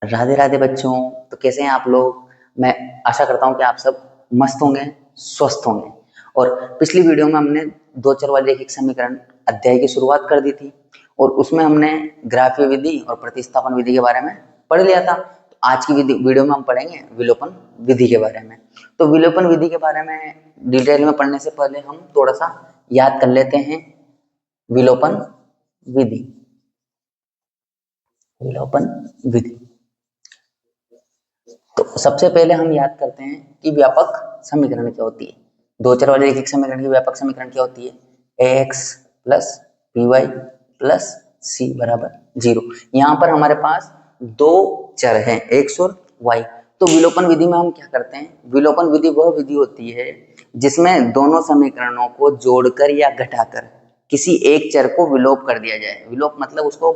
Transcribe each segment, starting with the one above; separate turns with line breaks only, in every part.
राधे राधे बच्चों। तो कैसे हैं आप लोग? मैं आशा करता हूँ कि आप सब मस्त होंगे, स्वस्थ होंगे। और पिछली वीडियो में हमने दो चर वाले रैखिक समीकरण अध्याय की शुरुआत कर दी थी और उसमें हमने ग्राफीय विधि और प्रतिस्थापन विधि के बारे में पढ़ लिया था। तो आज की वीडियो में हम पढ़ेंगे विलोपन विधि के बारे में। तो विलोपन विधि के बारे में डिटेल में पढ़ने से पहले हम थोड़ा सा याद कर लेते हैं विलोपन विधि। विलोपन विधि तो सबसे पहले हम याद करते हैं कि व्यापक समीकरण क्या होती है। दो चर वाले रैखिक समीकरण की व्यापक समीकरण क्या होती है? ax plus by plus c बराबर 0। यहाँ पर हमारे पास दो चर हैं x और y। तो विलोपन विधि में हम क्या करते हैं? विलोपन विधि वह विधि होती है जिसमें दोनों समीकरणों को जोड़कर या घटाकर किसी एक चर को विलोप कर दिया जाए। विलोप मतलब उसको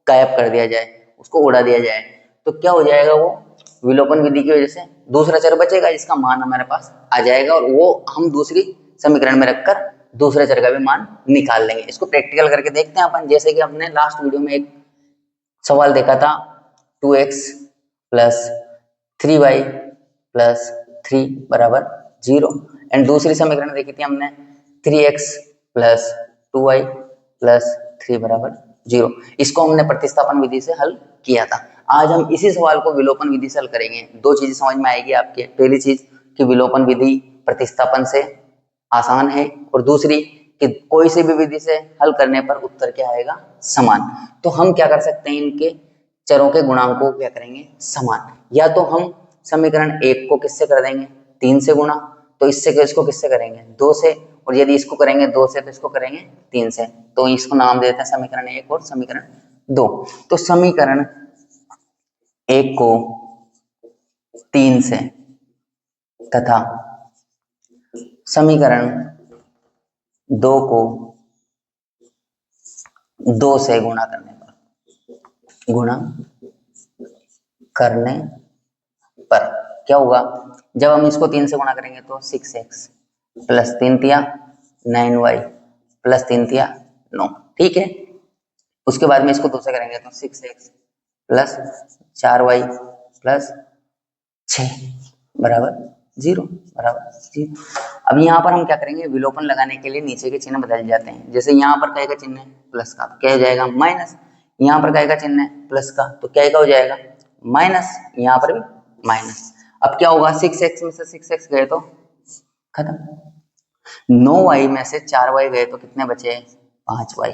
गायब कर दिया जाए, उसको उड़ा दिया जाए। तो क्या हो जाएगा? वो विलोपन विधि की वजह से दूसरा चर बचेगा जिसका मान हमारे पास आ जाएगा और वो हम दूसरी समीकरण में रखकर दूसरे चर का भी मान निकाल लेंगे। इसको प्रैक्टिकल करके देखते हैं अपन। जैसे कि हमने लास्ट वीडियो में एक सवाल देखा था 2x प्लस 3y प्लस 3 बराबर 0 एंड दूसरी समीकरण देखी थी हमने 3x प्लस 2y प्लस 3 बराबर 0। इसको हमने प्रतिस्थापन विधि से हल किया था। आज हम इसी सवाल को विलोपन विधि से हल करेंगे। दो चीजें समझ में आएगी आपके। पहली चीज कि विलोपन विधि प्रतिस्थापन से आसान है और दूसरी कि कोई सी भी विधि से हल करने पर उत्तर क्या आएगा? समान। तो हम क्या कर सकते हैं? इनके चरों के गुणांकों को क्या करेंगे? समान। या तो हम समीकरण 1 को किससे कर देंगे? 3 से गुणा। तो इससे इसको किससे करेंगे? 2 से। और यदि इसको करेंगे 2 से तो इसको करेंगे 3 से। तो इसको नाम देते हैं समीकरण 1 और समीकरण 2। तो समीकरण 1 को 3 से तथा समीकरण 2 को 2 से गुणा करने पर क्या होगा? जब हम इसको 3 से गुणा करेंगे तो 6x प्लस 3 तिया 9y प्लस 3 तिया 9। ठीक है। उसके बाद में इसको 2 से करेंगे तो 6x प्लस 4y प्लस 6 बराबर 0 बराबर 0। अब यहाँ पर हम क्या करेंगे? विलोपन लगाने के लिए नीचे के चिन्ह बदल जाते हैं। जैसे यहाँ पर काय का चिन्ह है प्लस का, तो क्या हो जाएगा? माइनस। यहाँ पर काय का चिन्ह है प्लस का, तो क्या का हो जाएगा? माइनस। यहाँ पर भी माइनस। अब क्या होगा? 6x में से 6x गए तो खत्म। 9y में से 4y गए तो कितने बचे? 5y।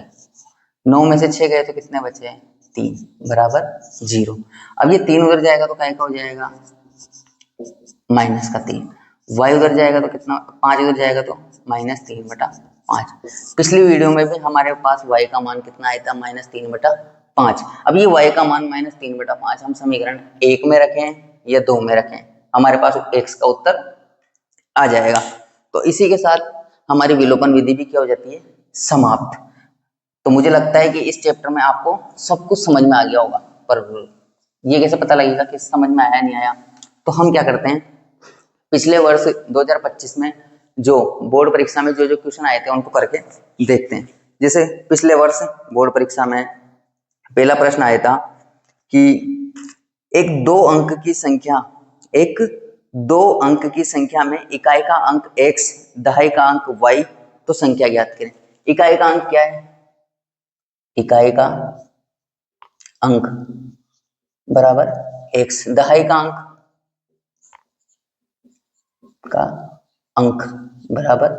9 में से 6 गए तो कितने बचे? 3 बराबर 0। अब ये 3 उधर जाएगा तो काय का हो जाएगा? माइनस का 3। y उधर जाएगा तो कितना? 5 उधर जाएगा तो माइनस 3 बटा 5। पिछली वीडियो में भी हमारे पास y का मान कितना आया था? माइनस 3 बटा 5। अब ये y का मान माइनस 3 बटा 5 हम समीकरण 1 में रखें या 2 में रखें, हमारे पास x का उत्तर आ जाएगा। तो इसी के साथ हमारी विलोपन विधि भी क्या हो जाती है? समाप्त। तो मुझे लगता है कि इस चैप्टर में आपको सब कुछ समझ में आ गया होगा, पर ये कैसे पता लगेगा कि समझ में आया नहीं आया? तो हम क्या करते हैं, पिछले वर्ष 2025 में जो बोर्ड परीक्षा में जो जो क्वेश्चन आए थे उनको करके देखते हैं। जैसे पिछले वर्ष बोर्ड परीक्षा में पहला प्रश्न आया था कि एक दो अंक की संख्या में इकाई का अंक x, दहाई का अंक y, तो संख्या ज्ञात करें। इकाई का अंक क्या है? इकाई का अंक बराबर x, दहाई का अंक बराबर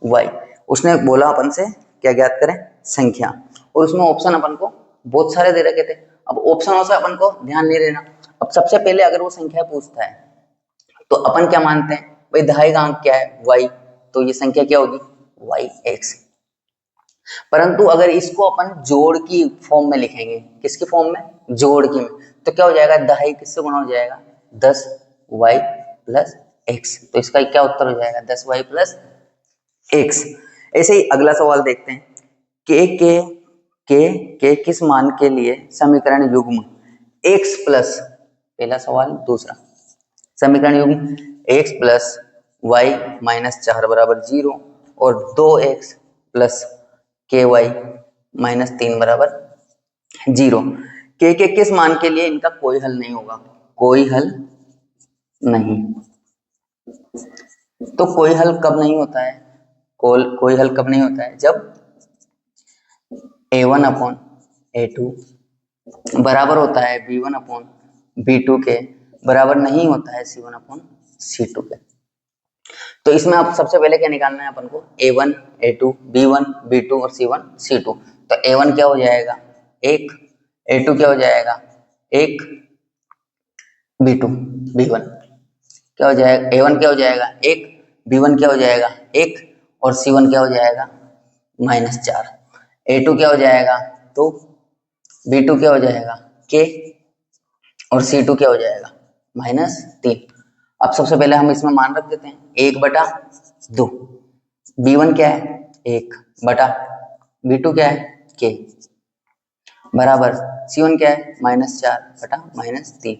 y। उसने बोला अपन से क्या ज्ञात करें? संख्या। और उसमें ऑप्शन अपन को बहुत सारे दे रखे थे। अब ऑप्शनों से अपन को ध्यान नहीं देना। अब सबसे पहले अगर वो संख्या पूछता है तो अपन क्या मानते हैं? भाई दहाई का अंक क्या है? y, तो ये संख्या क्या होगी? yx। परंतु अगर इसको अपन जोड़ की फॉर्म में लिखेंगे, किसकी फॉर्म में? जोड़ की में, तो क्या हो जाएगा? दहाई किससे गुणा हो जाएगा? 10y plus x। तो इसका क्या उत्तर हो जाएगा? 10y plus x। ऐसे ही अगला सवाल देखते हैं। के किस मान के लिए समीकरण युग्म x प्लस, पहला सवाल। दूसरा समीकरण युग्म x प्लस y माइनस 4 बराबर 0 और 2x प्लस ky माइनस 3 बराबर 0 के किस मान के लिए इनका कोई हल नहीं होगा, कोई हल नहीं। तो कोई हल कब नहीं होता है, कोई हल कब नहीं होता है, जब a1 अपॉन a2 बराबर होता है b1 अपॉन b2 के, बराबर नहीं होता है c1 अपॉन c2 के। तो इसमें अब सबसे पहले क्या निकालना है अपन को, a1 a2 b1 b2 और c1 c2। तो a1 क्या हो जाएगा, 1, a2 क्या हो जाएगा 1, b2 b1 क्या हो जाएगा, a1 क्या हो जाएगा 1, b1 क्या हो जाएगा 1 और c1 क्या हो जाएगा -4। a2 क्या हो जाएगा 2, b2 क्या हो जाएगा k और c2 क्या हो जाएगा -3। अब सबसे पहले हम इसमें मान रख देते हैं 1/2, b1 क्या है 1 बटा, b2 क्या है k बराबर, c1 क्या है -4/-3।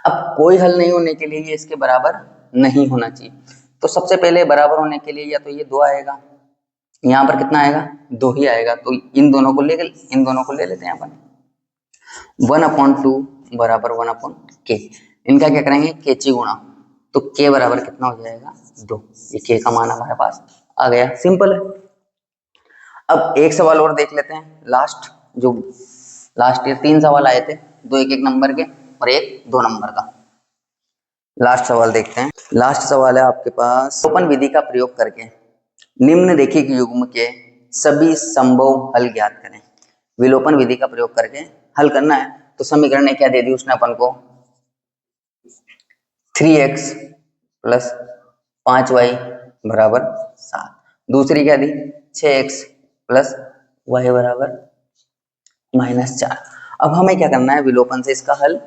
अब कोई हल नहीं होने के लिए ये इसके बराबर नहीं होना चाहिए। तो सबसे पहले बराबर होने के लिए या तो ये 2 आएगा, यहाँ पर कितना आएगा 2 ही आएगा। तो इन दोनों को ले लेते हैं अपन, 1/2 बराबर 1/k। इनका क्या करेंगे केची गुणा, तो k बराबर कितना हो जाएगा 2। ये k का मान हमारे पास आ गया, सिंपल है। अब एक सवाल और देख लेते हैं, लास्ट ईयर 3 सवाल आए थे, 2 1 1 नंबर के और 1 2 नंबर का। लास्ट सवाल देखते हैं। लास्ट सवाल है आपके पास, विलोपन विधि का प्रयोग करके निम्नलिखित युग्म के सभी संभव हल ज्ञात करें। विलोपन विधि का प्रयोग करके हल करना है। तो समीकरण ने क्या दे दी उसने अपन को, 3x प्लस 5y बराबर 7। दूसरी क्या दी 6x प्लस y बराबर -4। अब हमें क्या करना है, विलोपन से इसका हल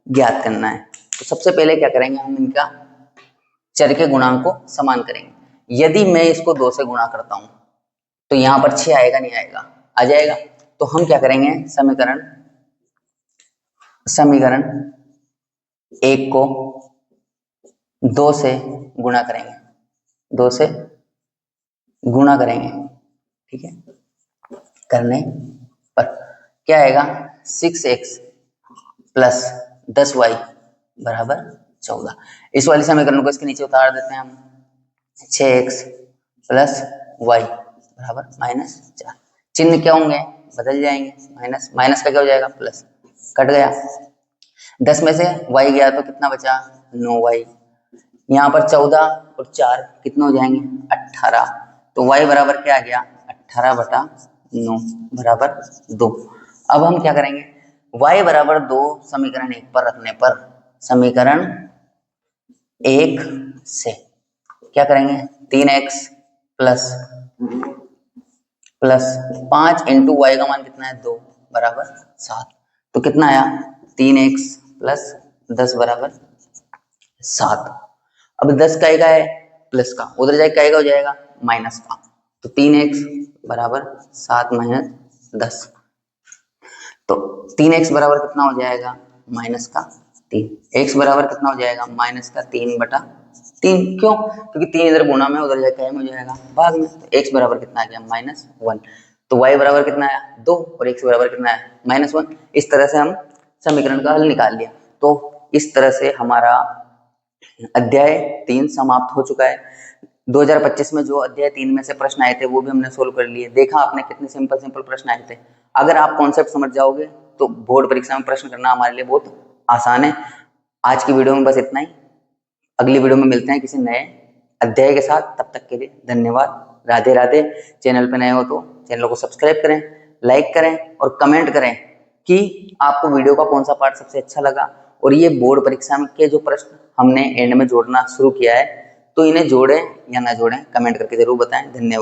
ज्ञात करना है। तो सबसे पहले क्या करेंगे, हम इनका चर के गुणांक को समान करेंगे। यदि मैं इसको 2 से गुणा करता हूं तो यहाँ पर 6 आएगा नहीं आएगा, आ जाएगा। तो हम क्या करेंगे, समीकरण 1 को 2 से गुणा करेंगे, 2 से गुणा करेंगे, ठीक है। करने पर क्या आएगा 6x प्लस 10y बराबर 14। इस वाले समीकरण को इसके नीचे उतार देते हैं हम, 6x प्लस y बराबर -4। चिन्ह क्या होंगे, बदल जाएंगे, माइनस का क्या हो जाएगा प्लस, कट गया। 10 में से y गया तो कितना बचा 9y। यहाँ पर 14 और 4 कितने हो जाएंगे 18। तो y बराबर क्या आ गया 18/9 बराबर 2। अब हम क्या करेंगे, y बराबर 2 समीकरण 1 पर रखने पर समीकरण 1 से क्या करेंगे 3x प्लस 5 इंटू वाई का मान कितना है 2 बराबर 7। तो कितना आया 3x प्लस 10 बराबर 7। अब 10 का है प्लस का, उधर जाए का हो जाएगा माइनस का। तो 3x बराबर 7 माइनस 10। तो 3x बराबर कितना हो जाएगा माइनस का 3। x बराबर कितना हो जाएगा माइनस का 3/3। क्यों, क्योंकि 3 इधर गुणा में उधर जाए हो जाएगा भाग में। तो x बराबर कितना आ गया -1। तो y बराबर कितना आया 2 और x बराबर कितना आया -1। इस तरह से हम समीकरण का हल निकाल लिया। तो इस तरह से हमारा अध्याय 3 समाप्त हो चुका है। 2025 में जो अध्याय 3 में से प्रश्न आए थे वो भी हमने सोल्व कर लिए। देखा आपने कितने सिंपल प्रश्न आए थे। अगर आप कॉन्सेप्ट समझ जाओगे तो बोर्ड परीक्षा में प्रश्न करना हमारे लिए बहुत आसान है। आज की वीडियो में बस इतना ही। अगली वीडियो में मिलते हैं किसी नए अध्याय के साथ। तब तक के लिए धन्यवाद, राधे राधे। चैनल पर नए हो तो चैनल को सब्सक्राइब करें, लाइक करें और कमेंट करें कि आपको वीडियो का कौन सा पार्ट सबसे अच्छा लगा। और ये बोर्ड परीक्षा में के जो प्रश्न हमने एंड में जोड़ना शुरू किया है तो इन्हें जोड़ें या ना जोड़ें कमेंट करके जरूर बताएं। धन्यवाद।